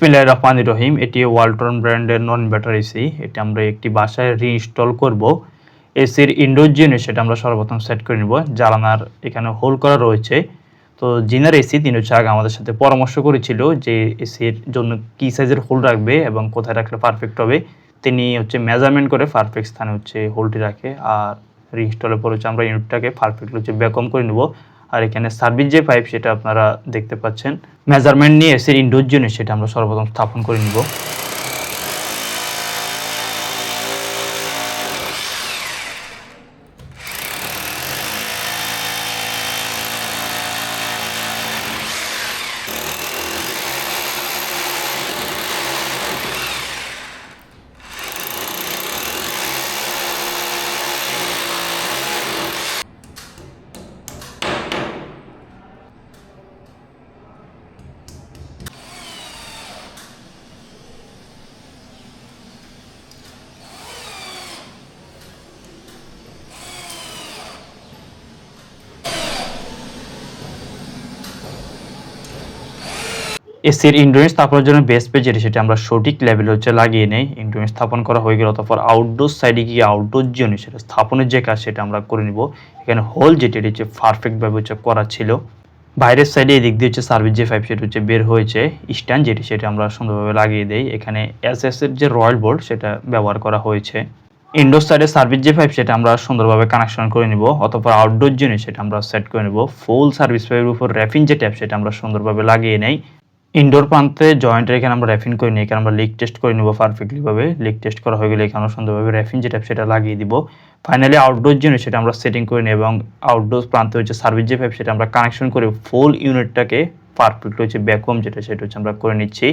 বিসমিল্লাহির রহমানির রহিম। এটি ওয়ালটন ব্র্যান্ডের নন ইনভার্টার এসি। এটা আমরা একটি বাসায় রিইনস্টল করব। এসির ইনডোর ইউনিট সেটা আমরা সর্বপ্রথম সেট করে নিব। জ্বালানার এখানে হোল করা রয়েছে। তো জিনার এসি তিনি হচ্ছে আগে আমাদের সাথে পরামর্শ করেছিল যে এসির জন্য কি সাইজের হোল রাখবে এবং কোথায় রাখলে পারফেক্ট হবে। তিনি হচ্ছে মেজারমেন্ট করে পারফেক্ট স্থানে হচ্ছে হোলটি রাখে। আর রিইনস্টলের পর হচ্ছে আমরা ইউনিটটাকে পারফেক্টলি হচ্ছে ভ্যাকুয়াম করে নেব। আর এখানে সার্ভিস যে পাইপ সেটা আপনারা দেখতে পাচ্ছেন। মেজারমেন্ট নিয়ে এসির ইনডোর ইউনিট সেটা আমরা সর্বপ্রথম স্থাপন করে নিব। এসির ইনডোর স্থাপনের জন্য বেস পেজ যেটি সেটা আমরা সঠিক লেভেলে হচ্ছে লাগিয়ে নেই। ইনডোর স্থাপন করা হয়ে গেল, তারপর আউটডোর সাইডে গিয়ে আউটডোর জন্য সেটা স্থাপনের যে কাজ সেটা আমরা করে নিব। এখানে হোল যেটি হচ্ছে পারফেক্টভাবে হচ্ছে করা ছিল। বাইরের সাইডে এদিক দিয়ে হচ্ছে সার্ভিস যে পাইপ সেটা হচ্ছে বের হয়েছে। স্ট্যান্ড যেটি সেটা আমরা সুন্দরভাবে লাগিয়ে দেই। এখানে এসএস এর যে রয়্যাল বোল্ট সেটা ব্যবহার করা হয়েছে। ইনডোর সাইডে সার্ভিস যে পাইপ সেটা আমরা সুন্দরভাবে কানেকশন করে নিব। অতঃপর আউটডোর জন্য সেটা আমরা সেট করে নিব। ফুল সার্ভিস পাইপের উপর র্যাপিং যে ট্যাপ সেটা আমরা সুন্দরভাবে লাগিয়ে নেই। ইনডোর প্রান্তে জয়েন্টের এখানে আমরা র্যাপিং করে নিই। এখানে আমরা লিক টেস্ট করে নিব পারফেক্টলি ভাবে। লিক টেস্ট করা হয়ে গেলে এখানে সুন্দরভাবে র্যাপিং যে ট্যাপ সেটা লাগিয়ে দিব। ফাইনালি আউটডোর জন্য সেটা আমরা সেটিং করে নিই এবং আউটডোর প্রান্তে হচ্ছে সার্ভিস যে পাইপ সেটা আমরা কানেকশন করে ফুল ইউনিটটাকে পারফেক্টলি হচ্ছে ভ্যাকুয়াম যেটা সেটা হচ্ছে আমরা করে নিচ্ছি।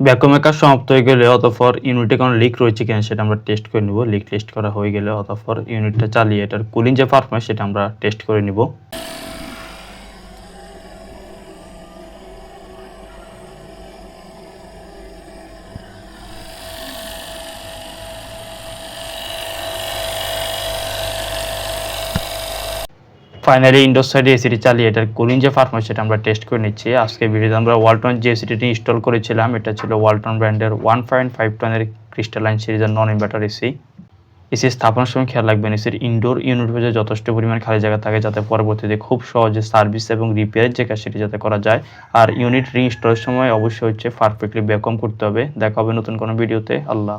ভ্যাকুয়ামের কাজ সমাপ্ত হয়ে গেলে অতঃপর ইউনিটে কোনো লিক রয়েছে কিনা সেটা আমরা টেস্ট করে নিব। লিক টেস্ট করা হয়ে গেলে অতঃপর ইউনিটটা চালিয়ে এটার কুলিং যে পারফরম্যান্স সেটা আমরা টেস্ট করে নিব। ফাইনালি ইনডোর সাইডে এসিটি চালিয়ে এটার কুলিং যে পারফরম্যান্স সেটা আমরা টেস্ট করে নিচ্ছি। আজকে ভিডিওতে আমরা ওয়ালটন যে এসিটি ইনস্টল করেছিলাম এটা ছিল ওয়ালটন ব্র্যান্ডের 1.5 টনের ক্রিস্টালাইন সিরিজের নন ইনভার্টার এসি। এসি স্থাপনের সময় খেয়াল রাখবেন এসির ইনডোর ইউনিট হচ্ছে যথেষ্ট পরিমাণ খালি জায়গা থাকে যাতে পরবর্তীতে খুব সহজে সার্ভিস এবং রিপেয়ারের যে কাজ সেটি যাতে করা যায়। আর ইউনিট রিইনস্টলের সময় অবশ্যই হচ্ছে পারফেক্টলি ভ্যাকুয়াম করতে হবে। দেখা হবে নতুন কোনো ভিডিওতে। আল্লাহ।